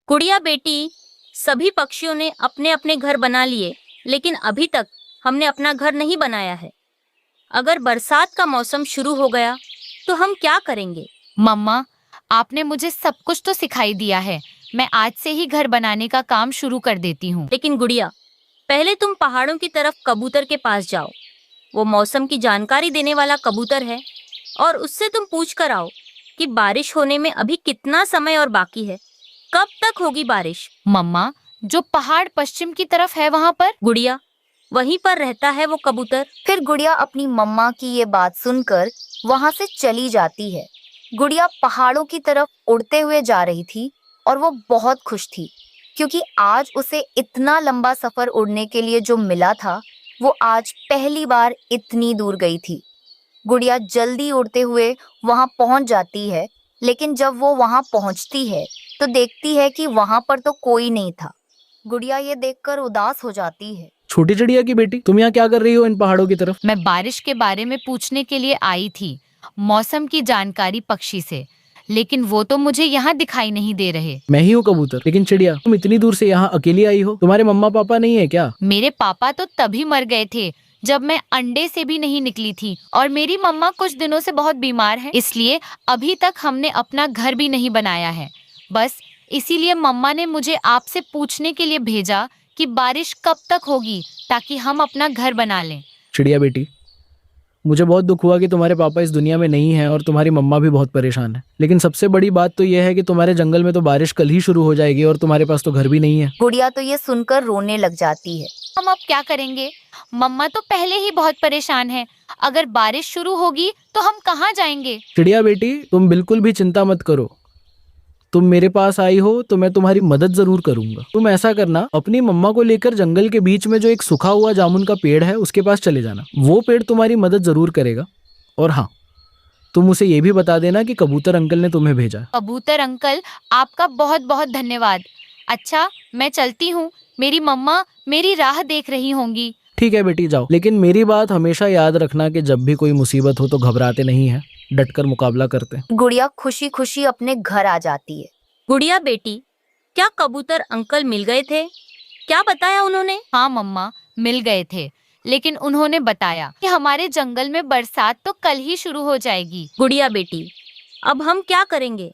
गुड़िया बेटी, सभी पक्षियों ने अपने अपने घर बना लिए, लेकिन अभी तक हमने अपना घर नहीं बनाया है। अगर बरसात का मौसम शुरू हो गया तो हम क्या करेंगे? मम्मा, आपने मुझे सब कुछ तो सिखाई दिया है। मैं आज से ही घर बनाने का काम शुरू कर देती हूँ। लेकिन गुड़िया, पहले तुम पहाड़ों की तरफ कबूतर के पास जाओ। वो मौसम की जानकारी देने वाला कबूतर है, और उससे तुम पूछ कर आओ कि बारिश होने में अभी कितना समय और बाकी है, कब तक होगी बारिश। मम्मा, जो पहाड़ पश्चिम की तरफ है वहाँ पर? गुड़िया, वहीं पर रहता है वो कबूतर। फिर गुड़िया अपनी मम्मा की ये बात सुनकर वहाँ से चली जाती है। गुड़िया पहाड़ों की तरफ उड़ते हुए जा रही थी और वो बहुत खुश थी, क्योंकि आज उसे इतना लंबा सफर उड़ने के लिए जो मिला था, वो आज पहली बार इतनी दूर गई थी। गुड़िया जल्दी उड़ते हुए वहाँ पहुँच जाती है, लेकिन जब वो वहाँ पहुँचती है तो देखती है कि वहाँ पर तो कोई नहीं था। गुड़िया ये देखकर उदास हो जाती है। छोटी चिड़िया की बेटी, तुम यहाँ क्या कर रही हो इन पहाड़ों की तरफ? मैं बारिश के बारे में पूछने के लिए आई थी, मौसम की जानकारी पक्षी से, लेकिन वो तो मुझे यहाँ दिखाई नहीं दे रहे। मैं ही हूँ कबूतर। लेकिन चिड़िया, तुम इतनी दूर से यहाँ अकेली आई हो? तुम्हारे मम्मा पापा नहीं है क्या? मेरे पापा तो तभी मर गए थे जब मैं अंडे से भी नहीं निकली थी, और मेरी मम्मा कुछ दिनों से बहुत बीमार है, इसलिए अभी तक हमने अपना घर भी नहीं बनाया है। बस इसीलिए मम्मा ने मुझे आपसे पूछने के लिए भेजा कि बारिश कब तक होगी, ताकि हम अपना घर बना लें। चिड़िया बेटी, मुझे बहुत दुख हुआ कि तुम्हारे पापा इस दुनिया में नहीं हैं और तुम्हारी मम्मा भी बहुत परेशान है। लेकिन सबसे बड़ी बात तो यह है कि तुम्हारे जंगल में तो बारिश कल ही शुरू हो जाएगी और तुम्हारे पास तो घर भी नहीं है। गुड़िया तो ये सुनकर रोने लग जाती है। हम अब क्या करेंगे? मम्मा तो पहले ही बहुत परेशान है। अगर बारिश शुरू होगी तो हम कहाँ जाएंगे? चिड़िया बेटी, तुम बिल्कुल भी चिंता मत करो। तुम मेरे पास आई हो तो मैं तुम्हारी मदद जरूर करूंगा। तुम ऐसा करना, अपनी मम्मा को लेकर जंगल के बीच में जो एक सूखा हुआ जामुन का पेड़ है उसके पास चले जाना। वो पेड़ तुम्हारी मदद जरूर करेगा। और हाँ, तुम उसे ये भी बता देना कि कबूतर अंकल ने तुम्हें भेजा। कबूतर अंकल, आपका बहुत बहुत धन्यवाद। अच्छा, मैं चलती हूँ। मेरी मम्मा मेरी राह देख रही होंगी। ठीक है बेटी, जाओ। लेकिन मेरी बात हमेशा याद रखना कि जब भी कोई मुसीबत हो तो घबराते नहीं है, डटकर मुकाबला करते। गुड़िया खुशी खुशी अपने घर आ जाती है। गुड़िया बेटी, क्या कबूतर अंकल मिल गए थे? क्या बताया उन्होंने? हाँ मम्मा, मिल गए थे, लेकिन उन्होंने बताया कि हमारे जंगल में बरसात तो कल ही शुरू हो जाएगी। गुड़िया बेटी, अब हम क्या करेंगे?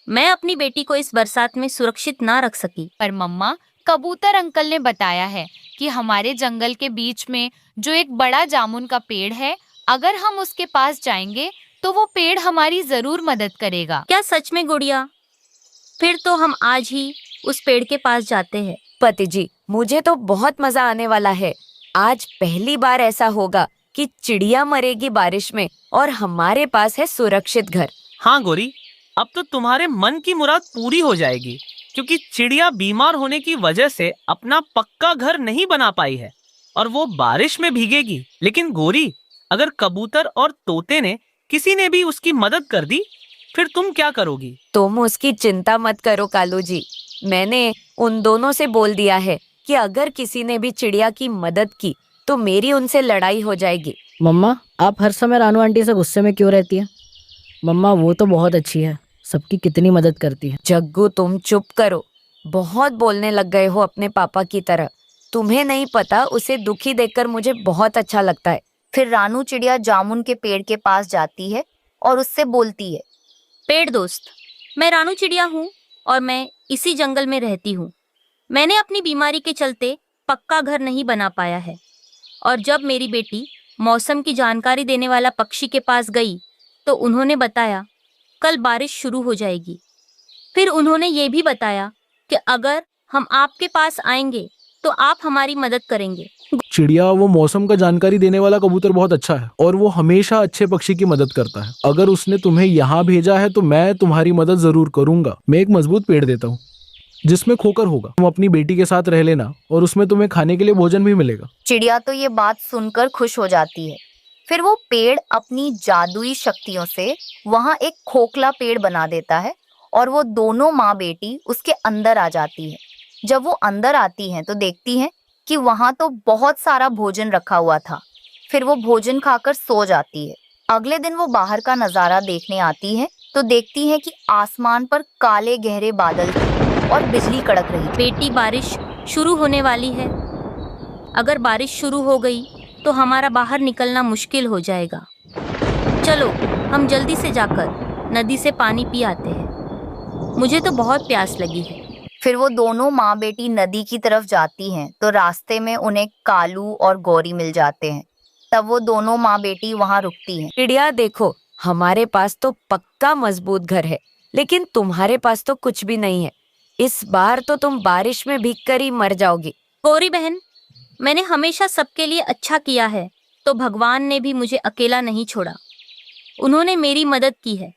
मैं अपनी बेटी को इस बरसात में सुरक्षित ना रख सकी। पर मम्मा, कबूतर अंकल ने बताया है कि हमारे जंगल के बीच में जो एक बड़ा जामुन का पेड़ है, अगर हम उसके पास जाएंगे तो वो पेड़ हमारी जरूर मदद करेगा। क्या सच में गुड़िया? फिर तो हम आज ही उस पेड़ के पास जाते हैं। पति जी, मुझे तो बहुत मजा आने वाला है। आज पहली बार ऐसा होगा कि चिड़िया मरेगी बारिश में और हमारे पास है सुरक्षित घर। हाँ गोरी, अब तो तुम्हारे मन की मुराद पूरी हो जाएगी, क्योंकि चिड़िया बीमार होने की वजह से अपना पक्का घर नहीं बना पाई है और वो बारिश में भीगेगी। लेकिन गोरी, अगर कबूतर और तोते ने किसी ने भी उसकी मदद कर दी, फिर तुम क्या करोगी? तुम उसकी चिंता मत करो कालू जी। मैंने उन दोनों से बोल दिया है कि अगर किसी ने भी चिड़िया की मदद की तो मेरी उनसे लड़ाई हो जाएगी। मम्मा, आप हर समय रानू आंटी से गुस्से में क्यों रहती हैं? मम्मा, वो तो बहुत अच्छी है, सबकी कितनी मदद करती है। जग्गू, तुम चुप करो। बहुत बोलने लग गए हो अपने पापा की तरह। तुम्हें नहीं पता, उसे दुखी देखकर मुझे बहुत अच्छा लगता है। फिर रानू चिड़िया जामुन के पेड़ के पास जाती है और उससे बोलती है, पेड़ दोस्त, मैं रानू चिड़िया हूँ और मैं इसी जंगल में रहती हूँ। मैंने अपनी बीमारी के चलते पक्का घर नहीं बना पाया है, और जब मेरी बेटी मौसम की जानकारी देने वाला पक्षी के पास गई तो उन्होंने बताया कल बारिश शुरू हो जाएगी। फिर उन्होंने ये भी बताया कि अगर हम आपके पास आएंगे तो आप हमारी मदद करेंगे। चिड़िया, वो मौसम का जानकारी देने वाला कबूतर बहुत अच्छा है और वो हमेशा अच्छे पक्षी की मदद करता है। अगर उसने तुम्हें यहाँ भेजा है तो मैं तुम्हारी मदद जरूर करूंगा। मैं एक मजबूत पेड़ देता हूँ जिसमें खोकर होगा। तुम अपनी बेटी के साथ रह लेना और उसमें तुम्हें खाने के लिए भोजन भी मिलेगा। चिड़िया तो ये बात सुनकर खुश हो जाती है। फिर वो पेड़ अपनी जादुई शक्तियों से वहाँ एक खोखला पेड़ बना देता है और वो दोनों माँ बेटी उसके अंदर आ जाती है। जब वो अंदर आती हैं तो देखती हैं कि वहाँ तो बहुत सारा भोजन रखा हुआ था। फिर वो भोजन खाकर सो जाती है। अगले दिन वो बाहर का नजारा देखने आती है तो देखती है कि आसमान पर काले गहरे बादल थे और बिजली कड़क रही थी। बेटी, बारिश शुरू होने वाली है। अगर बारिश शुरू हो गई तो हमारा बाहर निकलना मुश्किल हो जाएगा। चलो हम जल्दी से जाकर नदी से पानी पी आते हैं। मुझे तो बहुत प्यास लगी है। फिर वो दोनों माँ बेटी नदी की तरफ जाती हैं तो रास्ते में उन्हें कालू और गौरी मिल जाते हैं। तब वो दोनों माँ बेटी वहाँ रुकती हैं। चिड़िया, देखो हमारे पास तो पक्का मजबूत घर है, लेकिन तुम्हारे पास तो कुछ भी नहीं है। इस बार तो तुम बारिश में भीगकर ही मर जाओगी। गौरी बहन, मैंने हमेशा सबके लिए अच्छा किया है, तो भगवान ने भी मुझे अकेला नहीं छोड़ा। उन्होंने मेरी मदद की है।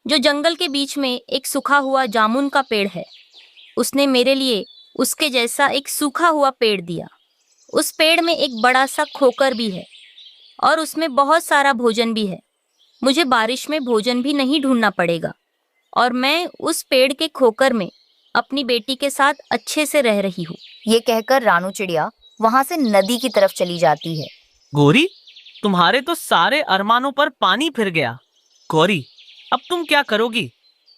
जो जंगल के बीच में एक सूखा हुआ जामुन का पेड़ है, उसने मेरे लिए उसके जैसा एक सूखा हुआ पेड़ दिया। उस पेड़ में एक बड़ा सा खोकर भी है और उसमें बहुत सारा भोजन भी है। मुझे बारिश में भोजन भी नहीं ढूंढना पड़ेगा और मैं उस पेड़ के खोकर में अपनी बेटी के साथ अच्छे से रह रही हूँ। ये कहकर रानू चिड़िया वहाँ से नदी की तरफ चली जाती है। गौरी, तुम्हारे तो सारे अरमानों पर पानी फिर गया। गौरी, अब तुम क्या करोगी?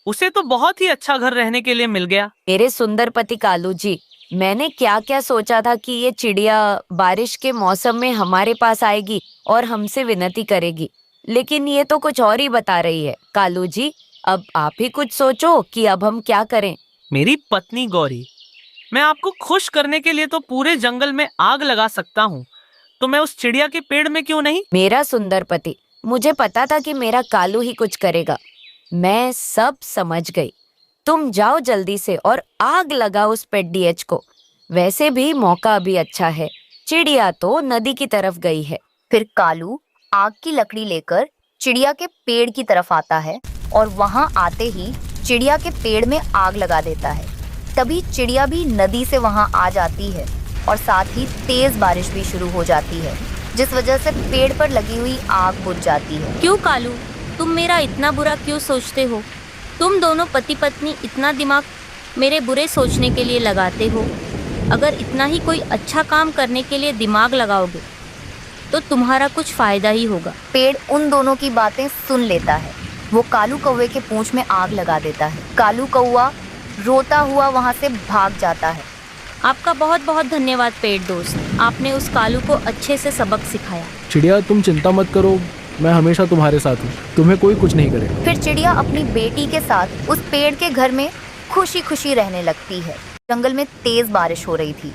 उसे तो बहुत ही अच्छा घर रहने के लिए मिल गया। मेरे सुंदर पति कालू जी, मैंने क्या क्या सोचा था कि ये चिड़िया बारिश के मौसम में हमारे पास आएगी और हमसे विनती करेगी, लेकिन ये तो कुछ और ही बता रही है। कालू जी, अब आप ही कुछ सोचो कि अब हम क्या करें। मेरी पत्नी गौरी, मैं आपको खुश करने के लिए तो पूरे जंगल में आग लगा सकता हूँ, तो मैं उस चिड़िया के पेड़ में क्यों नहीं? मेरा सुंदर पति, मुझे पता था कि मेरा कालू ही कुछ करेगा। मैं सब समझ गई। तुम जाओ जल्दी से और आग लगाओ उस पेट डीएच को। वैसे भी मौका अभी अच्छा है, चिड़िया तो नदी की तरफ गई है। फिर कालू आग की लकड़ी लेकर चिड़िया के पेड़ की तरफ आता है और वहाँ आते ही चिड़िया के पेड़ में आग लगा देता है। तभी चिड़िया भी नदी से वहाँ आ जाती है और साथ ही तेज बारिश भी शुरू हो जाती है, जिस वजह से पेड़ पर लगी हुई आग बुझ जाती है। क्यों कालू, तुम मेरा इतना बुरा क्यों सोचते हो? तुम दोनों पति पत्नी इतना दिमाग मेरे बुरे सोचने के लिए लगाते हो। अगर इतना ही कोई अच्छा काम करने के लिए दिमाग लगाओगे तो तुम्हारा कुछ फायदा ही होगा। पेड़ उन दोनों की बातें सुन लेता है। वो कालू कौवे के पूंछ में आग लगा देता है। कालू कौवा रोता हुआ वहाँ से भाग जाता है। आपका बहुत बहुत धन्यवाद पेड़ दोस्त, आपने उस कालू को अच्छे से सबक सिखाया। चिड़िया, तुम चिंता मत करो, मैं हमेशा तुम्हारे साथ हूँ। तुम्हें कोई कुछ नहीं करेगा। फिर चिड़िया अपनी बेटी के साथ उस पेड़ के घर में खुशी खुशी रहने लगती है। जंगल में तेज बारिश हो रही थी।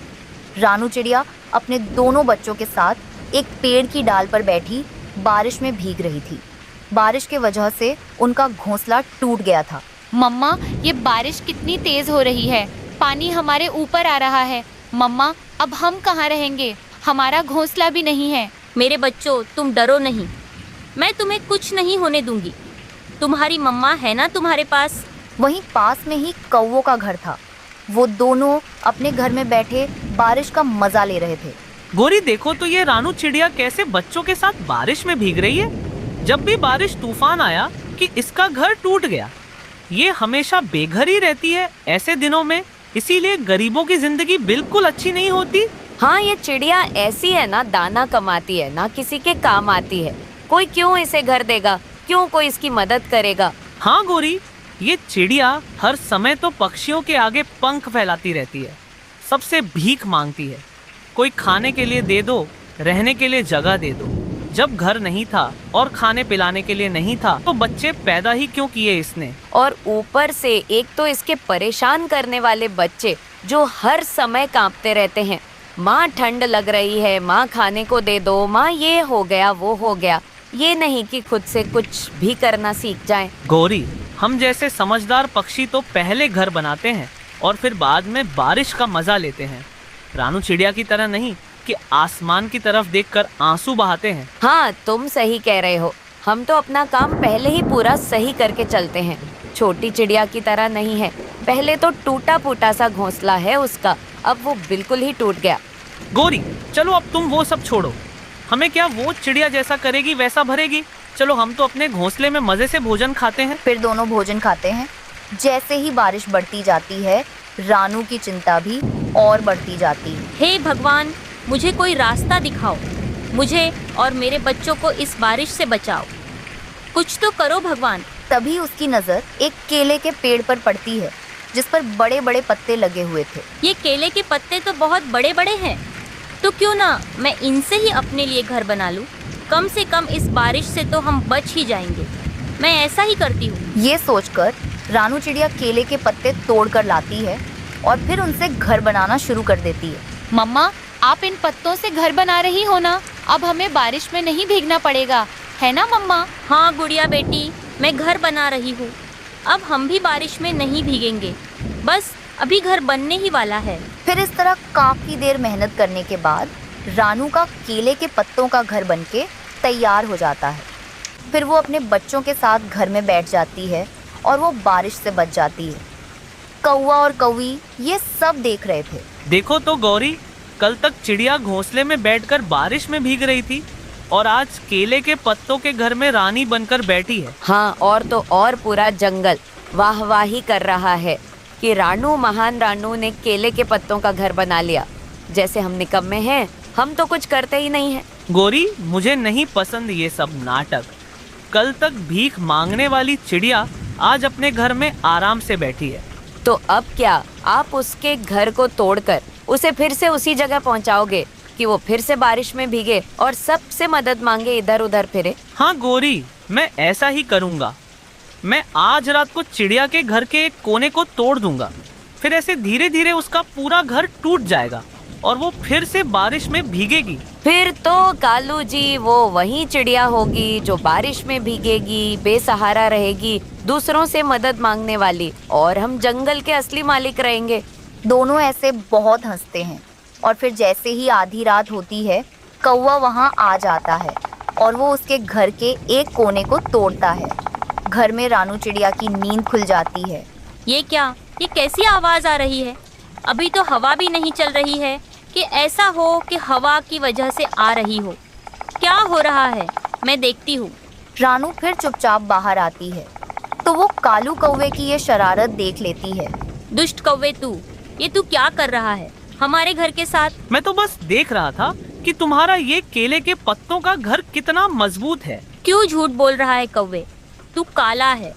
रानू चिड़िया अपने दोनों बच्चों के साथ एक पेड़ की डाल पर बैठी बारिश में भीग रही थी। बारिश के वजह से उनका घोंसला टूट गया था। मम्मा, ये बारिश कितनी तेज हो रही है, पानी हमारे ऊपर आ रहा है। मम्मा, अब हम कहाँ रहेंगे? हमारा घोंसला भी नहीं है। मेरे बच्चों, तुम डरो नहीं, मैं तुम्हें कुछ नहीं होने दूंगी। तुम्हारी मम्मा है ना तुम्हारे पास। वहीं पास में ही कौवों का घर था। वो दोनों अपने घर में बैठे बारिश का मजा ले रहे थे। गौरी, देखो तो ये रानू चिड़िया कैसे बच्चों के साथ बारिश में भीग रही है। जब भी बारिश तूफान आया कि इसका घर टूट गया। ये हमेशा बेघर ही रहती है ऐसे दिनों में, इसीलिए गरीबों की जिंदगी बिल्कुल अच्छी नहीं होती। हाँ, ये चिड़िया ऐसी है ना, दाना कमाती है ना किसी के काम आती है। कोई क्यों इसे घर देगा, क्यों कोई इसकी मदद करेगा। हाँ गौरी, ये चिड़िया हर समय तो पक्षियों के आगे पंख फैलाती रहती है, सबसे भीख मांगती है। कोई खाने के लिए दे दो, रहने के लिए जगह दे दो। जब घर नहीं था और खाने पिलाने के लिए नहीं था तो बच्चे पैदा ही क्यों किए इसने। और ऊपर से एक तो इसके परेशान करने वाले बच्चे जो हर समय कांपते रहते हैं। माँ ठंड लग रही है, माँ खाने को दे दो, माँ ये हो गया वो हो गया। ये नहीं कि खुद से कुछ भी करना सीख जाएं। गौरी, हम जैसे समझदार पक्षी तो पहले घर बनाते हैं और फिर बाद में बारिश का मजा लेते हैं। रानू चिड़िया की तरह नहीं कि आसमान की तरफ देखकर आंसू बहाते हैं। हाँ, तुम सही कह रहे हो। हम तो अपना काम पहले ही पूरा सही करके चलते हैं। छोटी चिड़िया की तरह नहीं है। पहले तो टूटा फूटा सा घोंसला है उसका, अब वो बिल्कुल ही टूट गया। गौरी, चलो अब तुम वो सब छोड़ो। हमें क्या वो चिड़िया जैसा करेगी वैसा भरेगी। चलो हम तो अपने घोंसले में मजे से भोजन खाते हैं। फिर दोनों भोजन खाते हैं। जैसे ही बारिश बढ़ती जाती है, रानू की चिंता भी और बढ़ती जाती है। हे भगवान, मुझे कोई रास्ता दिखाओ। मुझे और मेरे बच्चों को इस बारिश से बचाओ। कुछ तो करो भगवान। तभी उसकी नज़र एक केले के पेड़ पर पड़ती है। जिस पर बड़े बड़े पत्ते लगे हुए थे। ये केले के पत्ते तो बहुत बड़े बड़े हैं, तो क्यों ना मैं इनसे ही अपने लिए घर बना लूं। कम से कम इस बारिश से तो हम बच ही जाएंगे। मैं ऐसा ही करती हूँ। ये सोचकर रानू चिड़िया केले के पत्ते तोड़कर लाती है और फिर उनसे घर बनाना शुरू कर देती है। मम्मा, आप इन पत्तों से घर बना रही हो ना? अब हमें बारिश में नहीं भीगना पड़ेगा, है ना मम्मा? हाँ गुड़िया बेटी, मैं घर बना रही हूँ। अब हम भी बारिश में नहीं भीगेंगे। बस अभी घर बनने ही वाला है। फिर इस तरह काफी देर मेहनत करने के बाद रानू का केले के पत्तों का घर बनके तैयार हो जाता है। फिर वो अपने बच्चों के साथ घर में बैठ जाती है और वो बारिश से बच जाती है। कौवा और कौवी ये सब देख रहे थे। देखो तो गौरी, कल तक चिड़िया घोंसले में बैठकर बारिश में भीग रही थी और आज केले के पत्तों के घर में रानी बनकर बैठी है। हाँ, और तो और पूरा जंगल वाहवाही कर रहा है कि रानू, महान रानू ने केले के पत्तों का घर बना लिया। जैसे हम निकम्मे हैं, हम तो कुछ करते ही नहीं हैं। गौरी, मुझे नहीं पसंद ये सब नाटक। कल तक भीख मांगने वाली चिड़िया आज अपने घर में आराम से बैठी है। तो अब क्या आप उसके घर को तोड़कर उसे फिर से उसी जगह पहुंचाओगे कि वो फिर से बारिश में भीगे और सबसे मदद मांगे, इधर उधर फिरे? हाँ गौरी, मैं ऐसा ही करूँगा। मैं आज रात को चिड़िया के घर के एक कोने को तोड़ दूंगा। फिर ऐसे धीरे धीरे उसका पूरा घर टूट जाएगा और वो फिर से बारिश में भीगेगी। फिर तो कालू जी वो वही चिड़िया होगी जो बारिश में भीगेगी, बेसहारा रहेगी, दूसरों से मदद मांगने वाली, और हम जंगल के असली मालिक रहेंगे। दोनों ऐसे बहुत हंसते हैं और फिर जैसे ही आधी रात होती है, कौवा वहाँ आ जाता है और वो उसके घर के एक कोने को तोड़ता है। घर में रानू चिड़िया की नींद खुल जाती है। ये क्या? ये कैसी आवाज आ रही है? अभी तो हवा भी नहीं चल रही है कि ऐसा हो कि हवा की वजह से आ रही हो। क्या हो रहा है? मैं देखती हूँ। रानू फिर चुपचाप बाहर आती है तो वो कालू कौवे की ये शरारत देख लेती है। दुष्ट कौवे ये तू क्या कर रहा है हमारे घर के साथ? मैं तो बस देख रहा था कि तुम्हारा ये केले के पत्तों का घर कितना मजबूत है। क्यों झूठ बोल रहा है कौवे? तू काला है,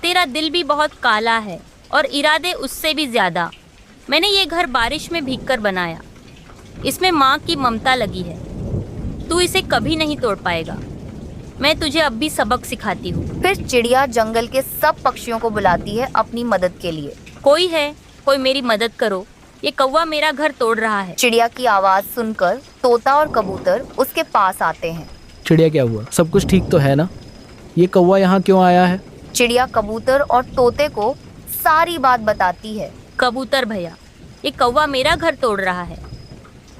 तेरा दिल भी बहुत काला है और इरादे उससे भी ज्यादा। मैंने ये घर बारिश में भीगकर बनाया। इसमें माँ की ममता लगी है। तू इसे कभी नहीं तोड़ पाएगा। मैं तुझे अब भी सबक सिखाती हूँ। फिर चिड़िया जंगल के सब पक्षियों को बुलाती है अपनी मदद के लिए। कोई है? कोई मेरी मदद करो, ये कौवा मेरा घर तोड़ रहा है। चिड़िया की आवाज सुनकर तोता और कबूतर उसके पास आते हैं। चिड़िया, क्या हुआ? सब कुछ ठीक तो है ना? ये कौवा यहाँ क्यों आया है? चिड़िया कबूतर और तोते को सारी बात बताती है। कबूतर भैया, ये कौवा मेरा घर तोड़ रहा है।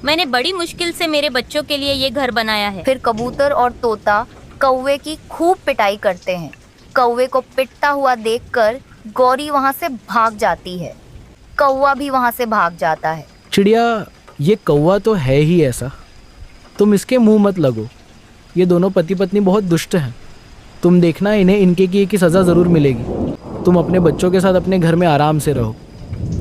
मैंने बड़ी मुश्किल से मेरे बच्चों के लिए ये घर बनाया है। फिर कबूतर और तोता कौवे की खूब पिटाई करते हैं। कौवे को पिटता हुआ देखकर गौरी वहाँ से भाग जाती है। कौवा भी वहाँ से भाग जाता है। चिड़िया, ये कौवा तो है ही ऐसा, तुम इसके मुंह मत लगो। ये दोनों पति पत्नी बहुत दुष्ट हैं। तुम देखना, इन्हें इनके किए की सज़ा ज़रूर मिलेगी। तुम अपने बच्चों के साथ अपने घर में आराम से रहो।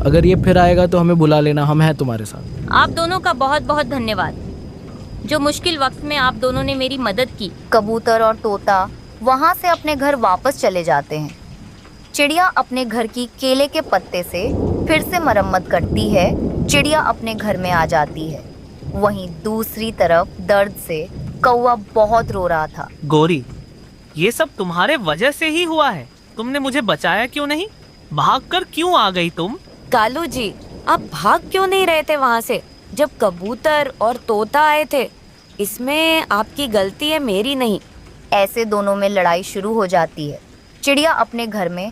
अगर ये फिर आएगा तो हमें बुला लेना, हम हैं तुम्हारे साथ। आप दोनों का बहुत बहुत धन्यवाद। जो मुश्किल वक्त में आप दोनों ने मेरी मदद की। कबूतर और तोता वहाँ से अपने घर वापस चले जाते हैं। चिड़िया अपने घर की केले के पत्ते से फिर से मरम्मत करती है। चिड़िया अपने घर में आ जाती है। वहीं दूसरी तरफ दर्द से कौवा बहुत रो रहा था। गौरी, ये सब तुम्हारे वजह से ही हुआ है। तुमने मुझे बचाया क्यों नहीं? भागकर क्यों आ गई तुम? कालू जी, आप भाग क्यों नहीं रहे थे वहाँ से जब कबूतर और तोता आए थे? इसमें आपकी गलती है, मेरी नहीं। ऐसे दोनों में लड़ाई शुरू हो जाती है। चिड़िया अपने घर में